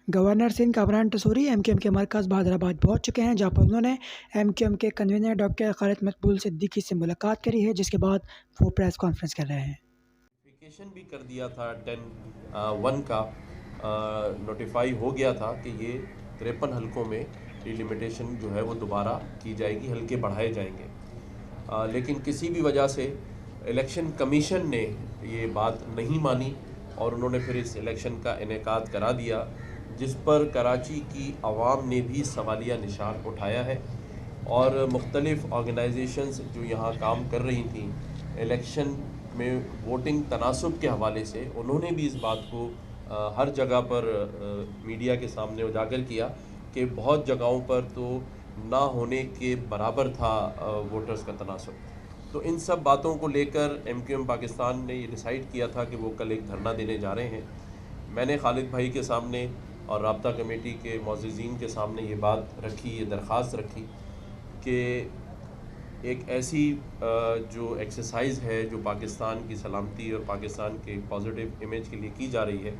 Governor Singh Kamran टसूरी MQM के मरकज़ बहादुराबाद पहुंच चुके हैं, जहां पर उन्होंने एमक्यूएम के कन्वीनर डॉक्टर खालिद मकबूल सिद्दीकी से मुलाकात करी है, जिसके बाद वो प्रेस कॉन्फ्रेंस कर रहे हैं। नोटिफिकेशन भी कर दिया था 10-1 का नोटिफाई हो गया था कि ये 53 हलकों में डिलिमिटेशन जो है वो दोबारा की जाएगी, हलके बढ़ाए जाएंगे। लेकिन किसी भी वजह से इलेक्शन कमीशन ने ये बात नहीं मानी और उन्होंने फिर इस इलेक्शन का इनेकाद करा दिया, जिस पर कराची की आवाम ने भी सवालिया निशान उठाया है और मुख्तलिफ़ ऑर्गेनाइजेशंस जो यहाँ काम कर रही थी इलेक्शन में वोटिंग तनासुब के हवाले से, उन्होंने भी इस बात को हर जगह पर मीडिया के सामने उजागर किया कि बहुत जगहों पर तो ना होने के बराबर था वोटर्स का तनासुब। तो इन सब बातों को लेकर एमक्यूएम पाकिस्तान ने ये डिसाइड किया था कि वो कल एक धरना देने जा रहे हैं। मैंने खालिद भाई के सामने और राब्ता कमेटी के मोअज़्ज़िज़ीन के सामने ये बात रखी, ये दरख्वास्त रखी कि एक ऐसी जो एक्सरसाइज है जो पाकिस्तान की सलामती और पाकिस्तान के पॉजिटिव इमेज के लिए की जा रही है,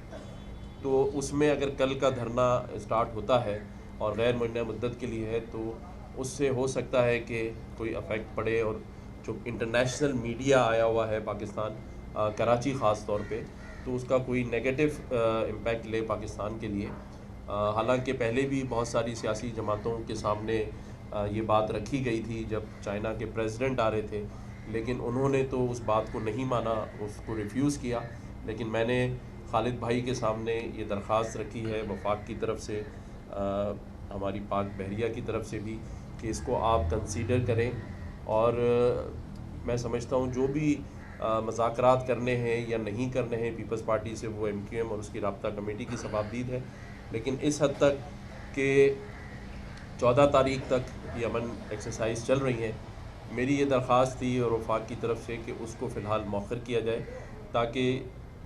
तो उसमें अगर कल का धरना स्टार्ट होता है और गैर मुअय्यना मुद्दत के लिए है तो उससे हो सकता है कि कोई अफेक्ट पड़े। और जो इंटरनेशनल मीडिया आया हुआ है पाकिस्तान, कराची ख़ास तौर पे, तो उसका कोई नेगेटिव इम्पैक्ट ले पाकिस्तान के लिए। हालांकि पहले भी बहुत सारी सियासी जमातों के सामने ये बात रखी गई थी जब चाइना के प्रेसिडेंट आ रहे थे, लेकिन उन्होंने तो उस बात को नहीं माना, उसको रिफ्यूज़ किया। लेकिन मैंने खालिद भाई के सामने ये दरख्वास्त रखी है वफाक की तरफ से, हमारी पाक बहरिया की तरफ से भी, कि इसको आप कंसीडर करें। और मैं समझता हूँ जो भी मज़ाकरात करने हैं या नहीं करने हैं पीपल्स पार्टी से, वो एमक्यूएम और उसकी राब्ता कमेटी की सवाबदीद है। लेकिन इस हद तक कि 14 तारीख तक ये अमन एक्सरसाइज चल रही हैं, मेरी ये दरख्वास्त थी और वफाक की तरफ से कि उसको फ़िलहाल मौखर किया जाए, ताकि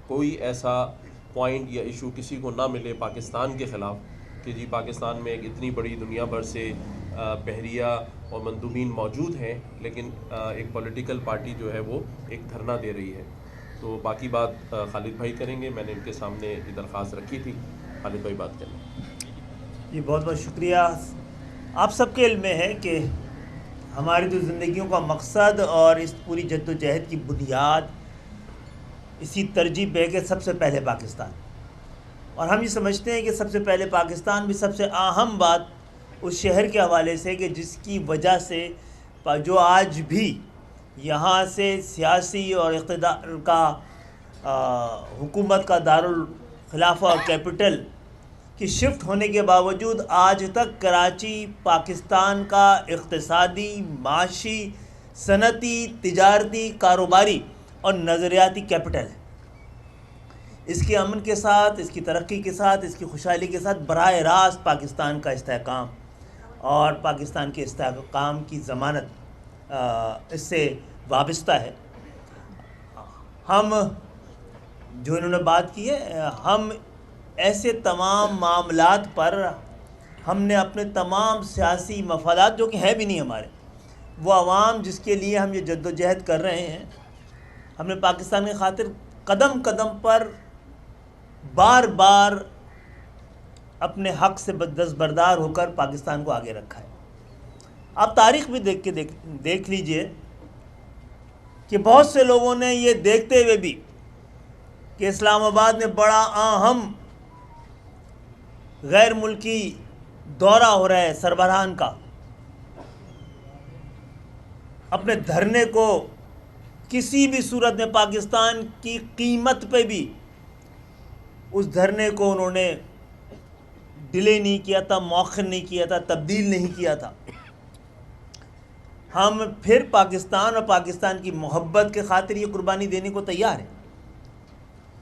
कोई ऐसा पॉइंट या इशू किसी को ना मिले पाकिस्तान के ख़िलाफ़ कि जी पाकिस्तान में एक इतनी बड़ी दुनिया भर से बहरिया और मंदूबीन मौजूद हैं, लेकिन एक पॉलिटिकल पार्टी जो है वो एक धरना दे रही है। तो बाकी बात खालिद भाई करेंगे, मैंने इनके सामने ये दरख्वास्त रखी थी, खालिद भाई बात करें। जी बहुत बहुत शुक्रिया। आप सबके इल्म में है कि हमारी जो ज़िंदगियों का मकसद और इस पूरी जद्दोजहद की बुनियाद इसी तरजीह पे है कि सबसे पहले पाकिस्तान, और हम ये समझते हैं कि सबसे पहले पाकिस्तान भी सबसे अहम बात उस शहर के हवाले से कि जिसकी वजह से जो आज भी यहाँ से सियासी और इक़्तिदार का हुकूमत का दारुल खिलाफा और कैपिटल की शिफ्ट होने के बावजूद आज तक कराची पाकिस्तान का इक़्तिसादी, माशी, सनती, तिजारती, कारोबारी और नज़रियाती कैपिटल है। इसके अमन के साथ, इसकी तरक्की के साथ, इसकी खुशहाली के साथ बराह रास्त पाकिस्तान का इस्तेहकाम और पाकिस्तान के इस्तेहकाम की ज़मानत इससे वाबस्ता है। हम जो इन्होंने बात की है, हम ऐसे तमाम मामलात पर हमने अपने तमाम सियासी मफादात जो कि हैं भी नहीं हमारे, वो आवाम जिसके लिए हम ये जद्दोजहद कर रहे हैं, हमने पाकिस्तान की खातिर कदम कदम पर बार बार अपने हक़ से दस्तबरदार होकर पाकिस्तान को आगे रखा है। आप तारीख़ भी देख लीजिए कि बहुत से लोगों ने ये देखते हुए भी कि इस्लामाबाद में बड़ा अहम गैर मुल्की दौरा हो रहा है सरबराहान का, अपने धरने को किसी भी सूरत में पाकिस्तान की कीमत पे भी उस धरने को उन्होंने डिले नहीं किया था, मौखर नहीं किया था, तब्दील नहीं किया था। हम फिर पाकिस्तान और पाकिस्तान की मोहब्बत के खातिर ये कुर्बानी देने को तैयार है।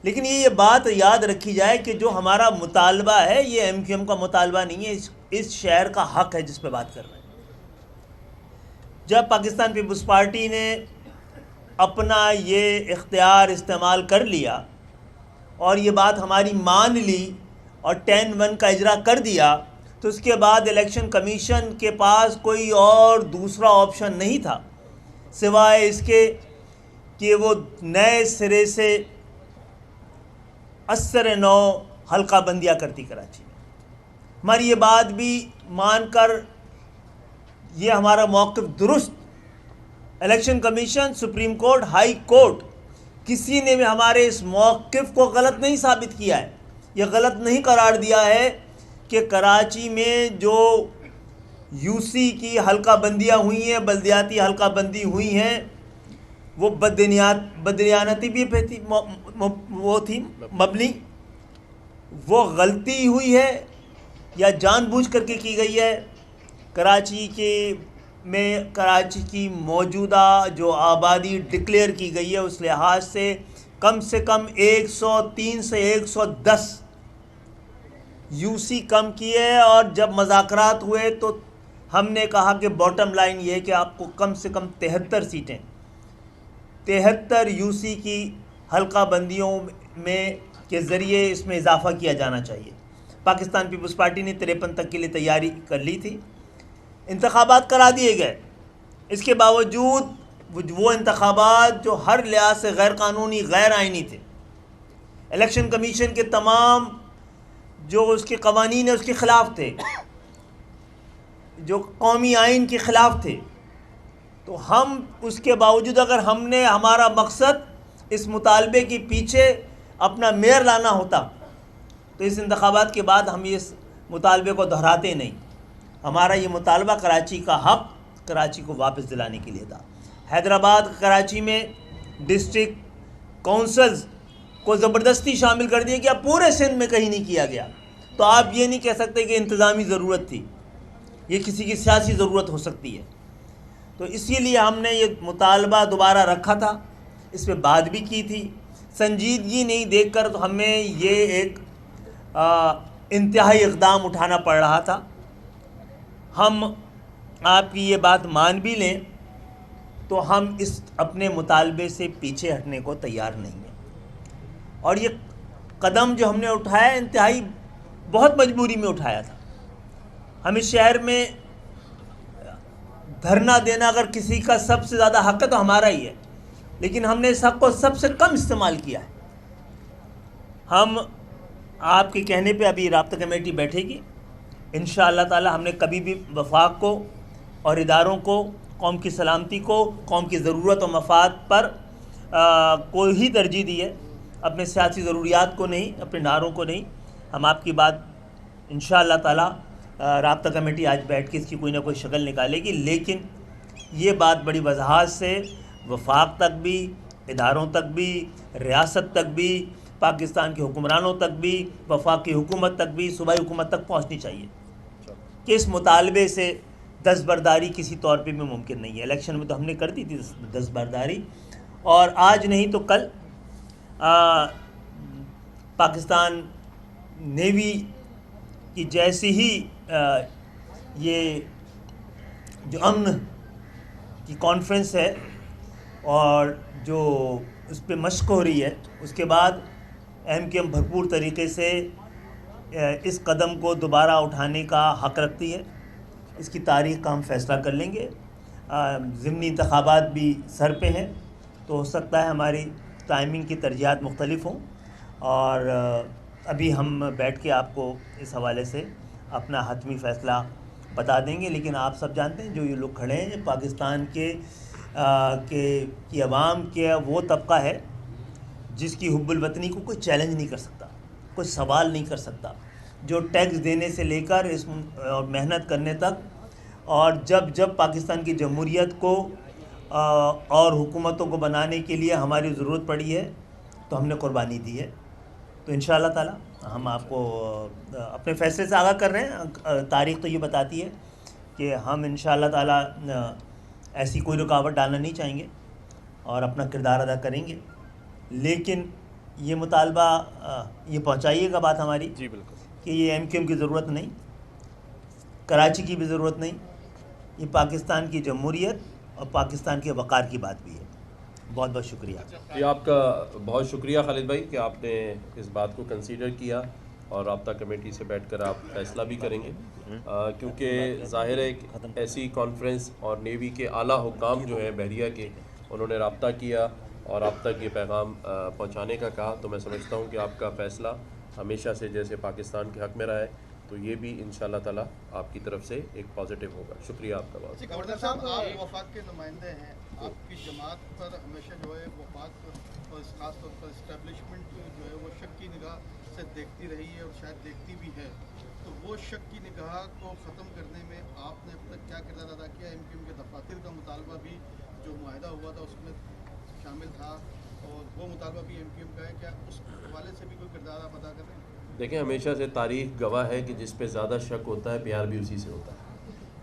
लेकिन ये बात याद रखी जाए कि जो हमारा मुतालबा है ये एमक्यूएम का मुतालबा नहीं है, इस शहर का हक़ है जिस पे बात कर रहे हैं। जब पाकिस्तान पीपल्स पार्टी ने अपना ये इख्तियार इस्तेमाल कर लिया और ये बात हमारी मान ली और 10-1 का इजरा कर दिया, तो उसके बाद इलेक्शन कमीशन के पास कोई और दूसरा ऑप्शन नहीं था सिवाय इसके कि वो नए सिरे से असर नौ हल्का बंदियाँ करती कराची में। हमारी ये बात भी मानकर ये हमारा मौक़िफ़ दुरुस्त, election commission, supreme court, high court, किसी ने भी हमारे इस मौक़िफ़ को गलत नहीं साबित किया है, ये गलत नहीं करार दिया है कि कराची में जो यूसी की हल्का बंदियाँ हुई हैं, बल्दियाती हल्का बंदी हुई हैं, वो बददियानती भी थी, वो थी मबनी, वो गलती हुई है या जानबूझ करके की गई है। कराची की मौजूदा जो आबादी डिक्लेयर की गई है उस लिहाज से कम 103 से 110 यूसी कम किए, और जब मज़ाकरात हुए तो हमने कहा कि बॉटम लाइन ये है कि आपको कम से कम 73 सीटें, 73 यूसी की हल्का बंदियों में के ज़रिए इसमें इजाफ़ा किया जाना चाहिए। पाकिस्तान पीपल्स पार्टी ने 53 तक के लिए तैयारी कर ली थी, इंतखाबात करा दिए गए। इसके बावजूद वो इंतखाबात जो हर लिहाज से गैर कानूनी, गैर आइनी थे, इलेक्शन कमीशन के तमाम जो उसके कवानीन है उसके ख़िलाफ़ थे, जो कौमी आइन के ख़िलाफ़ थे। तो हम उसके बावजूद अगर हमने हमारा मकसद इस मुतालबे के पीछे अपना मेयर लाना होता तो इस इंतखाबात के बाद हम इस मुतालबे को दोहराते नहीं। हमारा ये मुतालबा कराची का हक़ कराची को वापस दिलाने के लिए था। हैदराबाद कराची में डिस्ट्रिक्ट काउंसिल्स को ज़बरदस्ती शामिल कर दिया गया, पूरे सिंध में कहीं नहीं किया गया। तो आप ये नहीं कह सकते कि इंतज़ामी ज़रूरत थी, ये किसी की सियासी ज़रूरत हो सकती है। तो इसीलिए हमने ये मुतालबा दोबारा रखा था, इस पर बात भी की थी। संजीदगी नहीं देखकर तो हमें ये एक इंतहाई इक़दाम उठाना पड़ रहा था। हम आपकी ये बात मान भी लें तो हम इस अपने मुतालबे से पीछे हटने को तैयार नहीं हैं। और ये कदम जो हमने उठाया इंतहाई बहुत मजबूरी में उठाया था। हम इस शहर में धरना देना अगर किसी का सबसे ज़्यादा हक़ है तो हमारा ही है, लेकिन हमने इस हक़ को सबसे कम इस्तेमाल किया है। हम आपके कहने पे अभी राब्ता कमेटी बैठेगी, इंशाअल्लाह ताला। हमने कभी भी वफाक को और इदारों को, कौम की सलामती को, कौम की ज़रूरत और मफाद पर को ही तरजीह दी है, अपने सियासी ज़रूरियात को नहीं, अपने नारों को नहीं। हम आपकी बात इंशाअल्लाह ताला राब्ता कमेटी आज बैठ के इसकी कोई ना कोई शक्ल निकालेगी, लेकिन ये बात बड़ी वजाहत से वफाक तक भी, इदारों तक भी, रियासत तक भी, पाकिस्तान के हुक्मरानों तक भी, वफाकी हुकूमत तक भी, सूबाई हुकूमत तक पहुँचनी चाहिए कि इस मुतालबे से दस्तबरदारी किसी तौर पे भी मुमकिन नहीं है। इलेक्शन में तो हमने कर दी थी दस्तबरदारी, और आज नहीं तो कल पाकिस्तान नेवी की जैसी ही ये जो अमन की कॉन्फ्रेंस है और जो उस पर मशक हो रही है, उसके बाद MKM भरपूर तरीके से इस कदम को दोबारा उठाने का हक़ रखती है। इसकी तारीख़ का हम फ़ैसला कर लेंगे। ज़िमनी इंतखाबात भी सर पे हैं, तो हो सकता है हमारी टाइमिंग की तरजीहात मुख्तलिफ हों, और अभी हम बैठ के आपको इस हवाले से अपना हतमी फ़ैसला बता देंगे। लेकिन आप सब जानते हैं जो ये लोग खड़े हैं, पाकिस्तान की अवाम के वो तबका है जिसकी हुब्बुल वतनी को कोई चैलेंज नहीं कर सकता, कोई सवाल नहीं कर सकता। जो टैक्स देने से लेकर इस और मेहनत करने तक, और जब पाकिस्तान की जमहूरियत को और हुकूमतों को बनाने के लिए हमारी ज़रूरत पड़ी है तो हमने कुर्बानी दी है। तो इंशाअल्लाह ताला हम आपको अपने फ़ैसले से आगाह कर रहे हैं। तारीख़ तो ये बताती है कि हम इंशाअल्लाह ताला ऐसी कोई रुकावट डालना नहीं चाहेंगे और अपना किरदार अदा करेंगे। लेकिन ये मुतालबा ये पहुँचाइएगा बात हमारी जी बिल्कुल कि ये MKM की ज़रूरत नहीं, कराची की भी ज़रूरत नहीं, ये पाकिस्तान की जमहूरियत और पाकिस्तान के वक़ार की बात भी है। बहुत बहुत शुक्रिया। जी, आपका बहुत शुक्रिया खालिद भाई कि आपने इस बात को कंसीडर किया और राब्ता कमेटी से बैठकर आप फैसला भी करेंगे, क्योंकि ज़ाहिर है एक ऐसी कॉन्फ्रेंस और नेवी के आला हुकाम जो है बहरिया के, उन्होंने राब्ता किया और आप तक ये पैगाम पहुँचाने का कहा। तो मैं समझता हूँ कि आपका फ़ैसला हमेशा से जैसे पाकिस्तान के हक़ में रहा है, तो ये भी इंशाल्लाह ताला आपकी तरफ से एक पॉजिटिव होगा। शुक्रिया आपका बहुत। गवर्नर साहब, आप वफाक के नुमाइंदे हैं, आपकी जमात पर हमेशा जो है वफाक और ख़ास तौर पर इस्टेब्लिशमेंट जो है वो शक की निगाह से देखती रही है और शायद देखती भी है, तो वो शक की निगाह को ख़त्म करने में आपने अब तक क्या किरदार अदा किया? MQM के दफातर का मुतालबा भी जो मुआहदा हुआ था उसमें शामिल था और वो मुतालबा भी MQM का है, क्या उस हवाले से भी कोई किरदार आप अदा कर रहे हैं? देखें, हमेशा से तारीख़ गवाह है कि जिस पे ज़्यादा शक होता है प्यार भी उसी से होता है।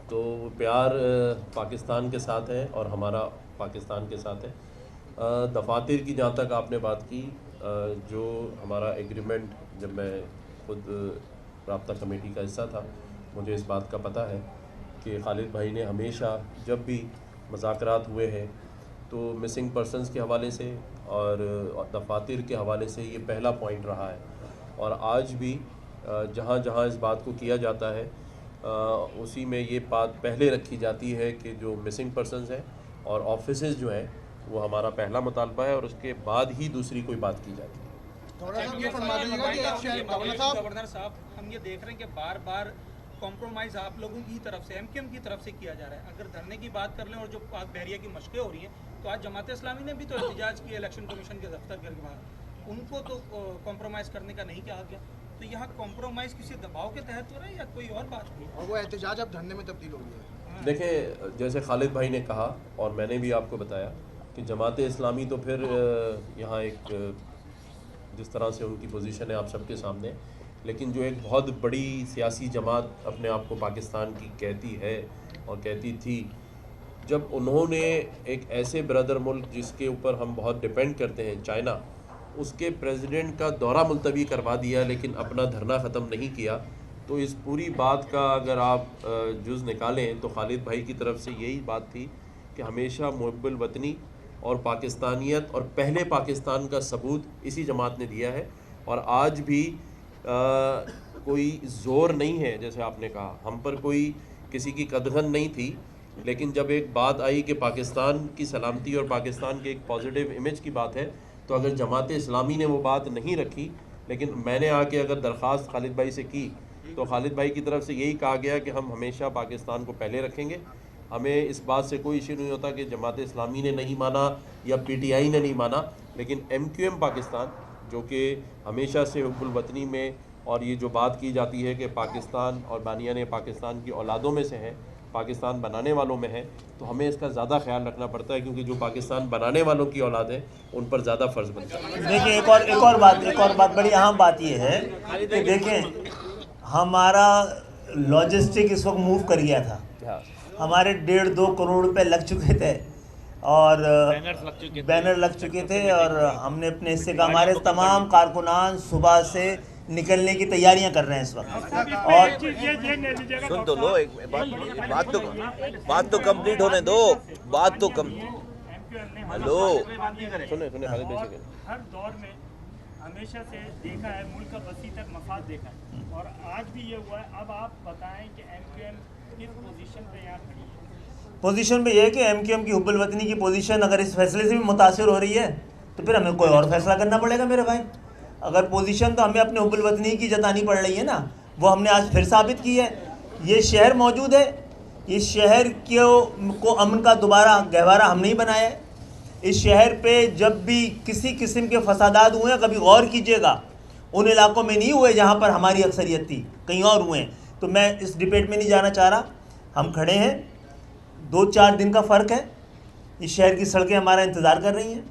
तो प्यार पाकिस्तान के साथ है और हमारा पाकिस्तान के साथ है। दफातर की जहाँ तक आपने बात की, जो हमारा एग्रीमेंट, जब मैं खुद राब्ता कमेटी का हिस्सा था, मुझे इस बात का पता है कि खालिद भाई ने हमेशा जब भी मुज़ाकरात हुए हैं तो मिसिंग पर्सनस के हवाले से और दफातर के हवाले से ये पहला पॉइंट रहा है। और आज भी जहाँ जहाँ इस बात को किया जाता है उसी में ये बात पहले रखी जाती है कि जो मिसिंग पर्सनस हैं और ऑफिसेज जो हैं वो हमारा पहला मुतालबा है और उसके बाद ही दूसरी कोई बात की जाती है। गवर्नर साहब, हम ये देख रहे हैं कि बार बार कॉम्प्रोमाइज़ आप लोगों की तरफ से, MQM की तरफ से किया जा रहा है। अगर धरने की बात कर लें और जो पाक बहरिया की मशक़ें हो रही हैं, तो आज जमात इस्लामी ने भी तो एहतजाज किया इलेक्शन कमीशन के दफ्तर के बाहर, उनको तो कॉम्प्रोमाइज़ करने का नहीं कहा गया। तो यहाँ कॉम्प्रोमाइज़ किसी दबाव के तहत हो रहा है या कोई और बात हुई? और वो एहतजाज अब धरने में तब्दील हो गया है। देखें, जैसे खालिद भाई ने कहा और मैंने भी आपको बताया कि जमात इस्लामी तो फिर यहाँ एक जिस तरह से उनकी पोजीशन है आप सबके सामने, लेकिन जो एक बहुत बड़ी सियासी जमात अपने आप को पाकिस्तान की कहती है और कहती थी, जब उन्होंने एक ऐसे ब्रदर मुल्क जिसके ऊपर हम बहुत डिपेंड करते हैं, चाइना, उसके प्रेसिडेंट का दौरा मुलतवी करवा दिया लेकिन अपना धरना ख़त्म नहीं किया, तो इस पूरी बात का अगर आप जुज़ निकालें तो खालिद भाई की तरफ से यही बात थी कि हमेशा मुहब्बुल वतनी और पाकिस्तानियत और पहले पाकिस्तान का सबूत इसी जमात ने दिया है। और आज भी कोई ज़ोर नहीं है, जैसे आपने कहा, हम पर कोई किसी की कदगन नहीं थी, लेकिन जब एक बात आई कि पाकिस्तान की सलामती और पाकिस्तान के एक पॉजिटिव इमेज की बात है, तो अगर जमात इस्लामी ने वो बात नहीं रखी, लेकिन मैंने आके अगर दरख्वास्त खालिद भाई से की, तो खालिद भाई की तरफ से यही कहा गया कि हम हमेशा पाकिस्तान को पहले रखेंगे। हमें इस बात से कोई इशू नहीं होता कि जमात इस्लामी ने नहीं माना या PTI ने नहीं माना, लेकिन MQM पाकिस्तान, जो कि हमेशा से हुब्बुल वतनी में और ये जो बात की जाती है कि पाकिस्तान और बानियाने पाकिस्तान की औलादों में से हैं, पाकिस्तान बनाने वालों में है, तो हमें इसका ज़्यादा ख्याल रखना पड़ता है, क्योंकि जो पाकिस्तान बनाने वालों की औलाद है उन पर ज़्यादा फ़र्ज़ बनता है। देखिए, एक और बात बड़ी अहम बात ये है कि देखें, हमारा लॉजिस्टिक इस वक्त मूव कर गया था। हमारे 1.5-2 करोड़ रुपए लग चुके थे और बैनर लग चुके थे और हमने अपने हिस्से का, हमारे तमाम कारकुनान सुबह से निकलने की तैयारियां कर रहे हैं इस वक्त। और सुन तो लो, एक बात तो कंप्लीट होने दो, बात तो कम। हेलो, सुने खालिद भाई से। हर दौर में हमेशा से देखा है, मुल्क का वसी तक मफाद देखा है और आज भी ये हुआ है। अब आप बताएं कि MQM किस पोजीशन पे यहाँ खड़ी है? पोजीशन पे ये है कि MQM की हुब्बुल वतनी की पोजीशन अगर इस फैसले से भी मुतासिर हो रही है तो फिर हमें कोई और फैसला करना पड़ेगा मेरे भाई। अगर पोजीशन तो हमें अपने हुब्बुल वतनी की जतानी पड़ रही है ना, वो हमने आज फिर साबित की है। ये शहर मौजूद है, इस शहर को अमन का दोबारा गहवारा हम नहीं बनाया है। इस शहर पे जब भी किसी किस्म के फसादात हुए हैं, कभी गौर कीजिएगा, उन इलाकों में नहीं हुए जहाँ पर हमारी अक्सरियत थी, कहीं और हुए हैं। तो मैं इस डिबेट में नहीं जाना चाह रहा। हम खड़े हैं, 2-4 दिन का फ़र्क है, इस शहर की सड़कें हमारा इंतज़ार कर रही हैं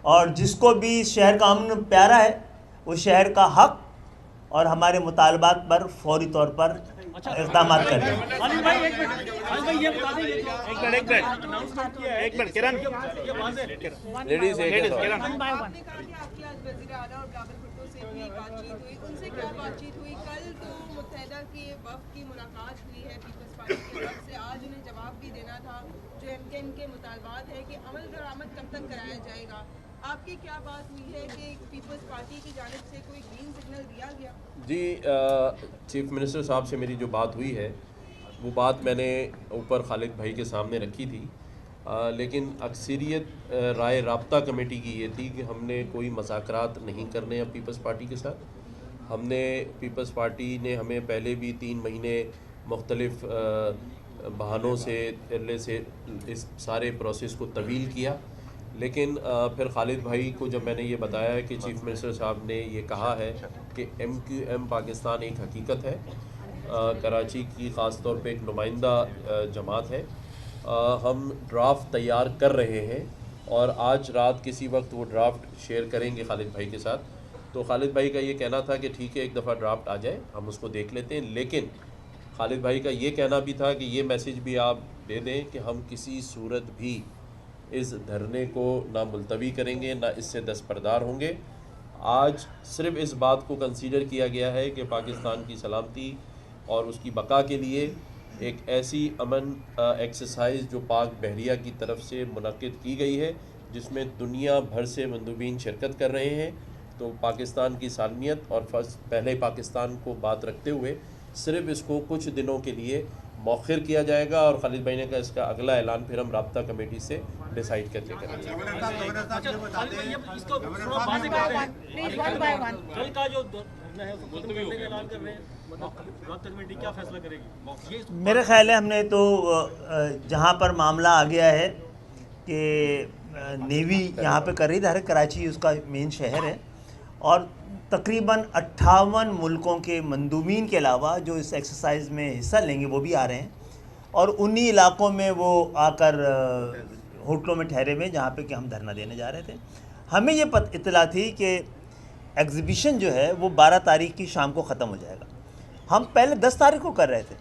और जिसको भी इस शहर का अमन प्यारा है, उस शहर का हक और हमारे मुतालबात पर फौरी तौर पर इक़दाम करें। उनसे क्या बातचीत हुई? कल तो मुत्तहिदा के वफ़द की मुलाकात हुई है पीपल्स पार्टी की तरफ से, आज उन्हें जवाब भी देना था जो MQM के मुतालबात है कि अमल दरामद कब तक कराया जाएगा। आपकी क्या बात हुई है कि पीपल्स पार्टी की जानिब से कोई ग्रीन सिग्नल दिया गया? जी, चीफ मिनिस्टर साहब से मेरी जो बात हुई है वो बात मैंने ऊपर खालिद भाई के सामने रखी थी, लेकिन अक्सरियत राय राब्ता कमेटी की ये थी कि हमने कोई मज़ाकरात नहीं करने अब पीपल्स पार्टी के साथ। हमने पीपल्स पार्टी ने हमें पहले भी 3 महीने मुख्तलिफ बहानों से इस सारे प्रोसेस को तवील किया, लेकिन फिर खालिद भाई को जब मैंने ये बताया कि चीफ़ मिनिस्टर साहब ने ये कहा है कि MQM पाकिस्तान एक हकीकत है, कराची की ख़ास तौर पे एक नुमाइंदा जमात है, हम ड्राफ्ट तैयार कर रहे हैं और आज रात किसी वक्त वो ड्राफ्ट शेयर करेंगे खालिद भाई के साथ। तो खालिद भाई का ये कहना था कि ठीक है, एक दफ़ा ड्राफ्ट आ जाए हम उसको देख लेते हैं, लेकिन खालिद भाई का ये कहना भी था कि ये मैसेज भी आप दे दें कि हम किसी सूरत भी इस धरने को ना मुलतवी करेंगे, ना इससे दस्तबरदार होंगे। आज सिर्फ इस बात को कंसीडर किया गया है कि पाकिस्तान की सलामती और उसकी बका के लिए एक ऐसी अमन एक्सरसाइज जो पाक बहरिया की तरफ से मुनक्किद की गई है, जिसमें दुनिया भर से मंदूबीन शिरकत कर रहे हैं, तो पाकिस्तान की सालमियत और पहले पाकिस्तान को बात रखते हुए सिर्फ इसको कुछ दिनों के लिए मौखिर किया जाएगा और खालिद भाई ने कहा इसका अगला ऐलान फिर हम राब्ता कमेटी से डिसाइड करके करेंगे। मेरे ख्याल है हमने तो जहाँ पर मामला आ गया है कि नेवी यहाँ पे कर रही है, कराची उसका मेन शहर है और तकरीबन 58 मुल्कों के मंदूबीन के अलावा जो इस एक्सरसाइज में हिस्सा लेंगे वो भी आ रहे हैं और उन्हीं इलाकों में वो आकर होटलों में ठहरे हुए जहाँ पे कि हम धरना देने जा रहे थे। हमें ये इत्तला थी कि एग्ज़िबिशन जो है वो 12 तारीख की शाम को ख़त्म हो जाएगा। हम पहले 10 तारीख को कर रहे थे,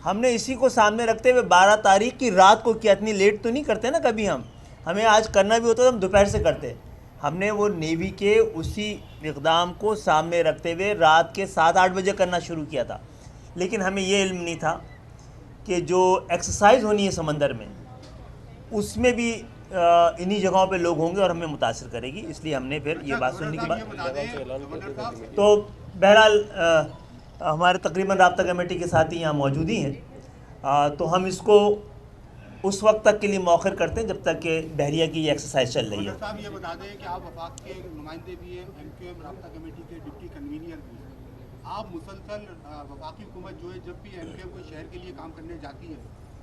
हमने इसी को सामने रखते हुए 12 तारीख की रात को किया। इतनी लेट तो नहीं करते ना कभी हमें आज करना भी होता तो हम दोपहर से करते। हमने वो नेवी के उसी इक़दाम को सामने रखते हुए रात के 7-8 बजे करना शुरू किया था, लेकिन हमें ये इल्म नहीं था कि जो एक्सरसाइज होनी है समंदर में उसमें भी इन्हीं जगहों पे लोग होंगे और हमें मुतासिर करेगी, इसलिए हमने फिर ये बात सुनने के बाद तो बहरहाल हमारे तकरीबन राब्ता कमेटी के साथ ही यहाँ मौजूद ही हैं, तो हम इसको उस वक्त तक के लिए मौखर करते हैं जब तक कि बहरिया की ये एक्सरसाइज चल रही है। साहब ये बता दें कि आप वफाक के नुमाइंदे भी हैं, MQM राब्ता कमेटी के डिप्टी कन्वीनर भी हैं। आप मुसलसल वफाकी हुकूमत जो है जब भी MQM कोई शहर के लिए काम करने जाती है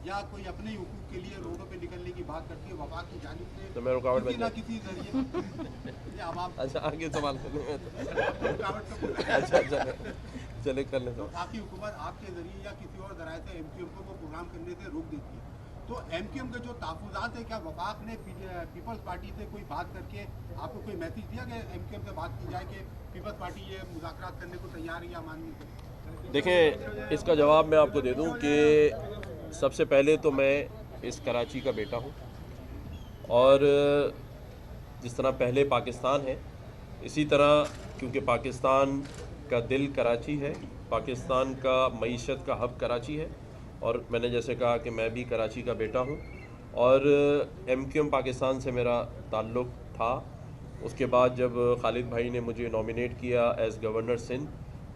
या कोई अपने हुकूक के लिए रोडों पे निकलने की बात करती है, वफाक की जानिब से तो मैं रुकावट किसी ना किसी जरिए अब आप अच्छा आगे सवाल कर लें। रुकावट अच्छा चले कर लें। वफाकी हुकूमत आपके जरिए या किसी और जराये से MQM को वो प्रोग्राम करने से रोक देती है, तो MQM के जो तहफ़्फ़ुज़ात है, क्या वफाक ने पीपल्स पार्टी से कोई बात करके आपको कोई मैसेज दिया कि MQM से बात की जाए कि पीपल्स पार्टी ये मुज़ाकरात करने को तैयार है या मानने को? देखें, इसका जवाब मैं आपको दे दूं कि सबसे पहले तो मैं इस कराची का बेटा हूं और जिस तरह पहले पाकिस्तान है इसी तरह, क्योंकि पाकिस्तान का दिल कराची है, पाकिस्तान का मईशत का हब कराची है और मैंने जैसे कहा कि मैं भी कराची का बेटा हूं और MQM पाकिस्तान से मेरा ताल्लुक़ था। उसके बाद जब खालिद भाई ने मुझे नॉमिनेट किया एज़ गवर्नर सिंध,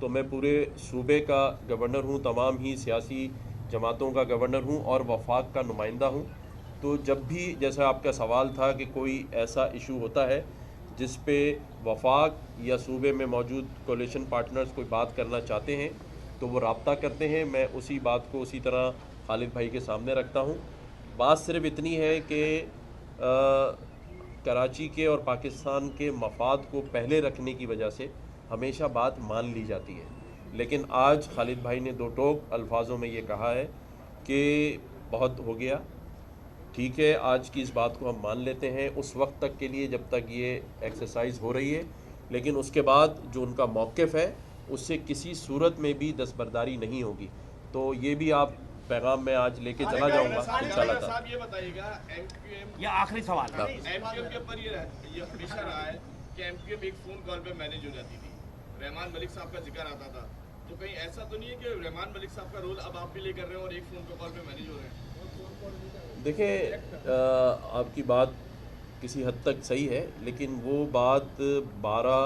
तो मैं पूरे सूबे का गवर्नर हूं, तमाम ही सियासी जमातों का गवर्नर हूं और वफाक का नुमाइंदा हूं। तो जब भी, जैसा आपका सवाल था कि कोई ऐसा इशू होता है जिस पे वफाक या सूबे में मौजूद कोलिशन पार्टनर्स कोई बात करना चाहते हैं तो वो राब्ता करते हैं, मैं उसी बात को उसी तरह खालिद भाई के सामने रखता हूँ। बात सिर्फ इतनी है कि कराची के और पाकिस्तान के मफाद को पहले रखने की वजह से हमेशा बात मान ली जाती है, लेकिन आज खालिद भाई ने दो टोक अल्फाजों में ये कहा है कि बहुत हो गया, ठीक है, आज की इस बात को हम मान लेते हैं उस वक्त तक के लिए जब तक ये एक्सरसाइज हो रही है, लेकिन उसके बाद जो उनका मौक़िफ़ है उससे किसी सूरत में भी दस्तबरदारी नहीं होगी। तो ये भी आप पैगाम में आज लेके चला जाऊंगा इंशाल्लाह। साहब ये बताइएगा, MQM ये आखिरी सवाल है। MQM के ऊपर ये हमेशा रहा है कि MQM एक फ़ोन कॉल पे मैनेज हो जाती थी, रहमान मलिक साहब का जिक्र आता था, तो कहीं ऐसा तो नहीं है कि रहमान मलिक साहब का रोल अब आप भी ले कर रहे हो और एक फ़ोन कॉल पे मैनेज हो रहे हैं? देखिए, आपकी बात किसी हद तक सही है, लेकिन वो बात 12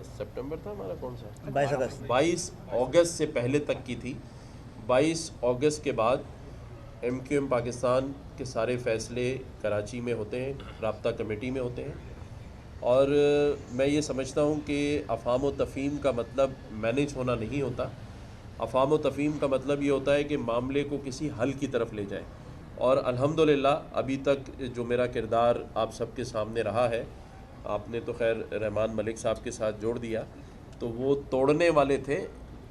सितंबर था हमारा, कौन सा 22 अगस्त से पहले तक की थी। 22 अगस्त के बाद MQM पाकिस्तान के सारे फ़ैसले कराची में होते हैं, राब्ता कमेटी में होते हैं और मैं ये समझता हूँ कि अफ़ाम व तफ़हीम का मतलब मैनेज होना नहीं होता। अफ़ाम व तफ़हीम का मतलब ये होता है कि मामले को किसी हल की तरफ ले जाए, और अल्हम्दुलिल्लाह अभी तक जो मेरा किरदार आप सबके सामने रहा है, आपने तो खैर रहमान मलिक साहब के साथ जोड़ दिया, तो वो तोड़ने वाले थे।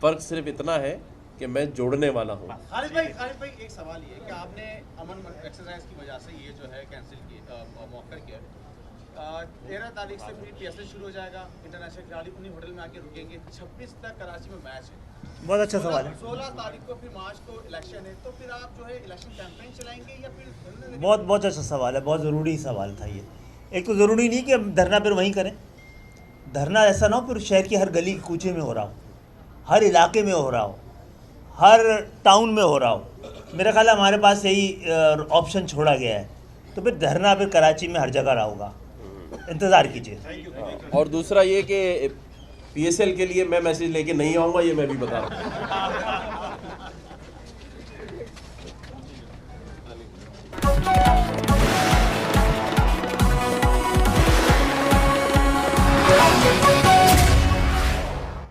फ़र्क सिर्फ इतना है कि मैं जोड़ने वाला हूँ। खालिद भाई एक सवाल ये कि आपने अमन एक्सरसाइज की वजह से ये जो है कैंसिल किया, मौखर किया। 13 तारीख से फिर PSL शुरू हो जाएगा, इंटरनेशनल खिलाड़ी उन्हीं होटल में आके रुकेंगे। 26 तक कराची में मैच है। बहुत अच्छा सवाल है। 16 तारीख को फिर मार्च को इलेक्शन है, तो फिर आप जो है इलेक्शन कैंपेन चलाएंगे या फिर? बहुत अच्छा सवाल है, बहुत ज़रूरी सवाल था ये। एक तो ज़रूरी नहीं कि हम धरना फिर वहीं करें, धरना ऐसा ना हो फिर शहर की हर गली कूचे में हो रहा हो, हर इलाके में हो रहा हो, हर टाउन में हो रहा हो। मेरा ख्याल है हमारे पास यही ऑप्शन छोड़ा गया है, तो फिर धरना फिर कराची में हर जगह रहा होगा, इंतज़ार कीजिए। और दूसरा ये कि PSL के लिए मैं मैसेज लेके नहीं आऊँगा, ये मैं भी बता रहा हूँ।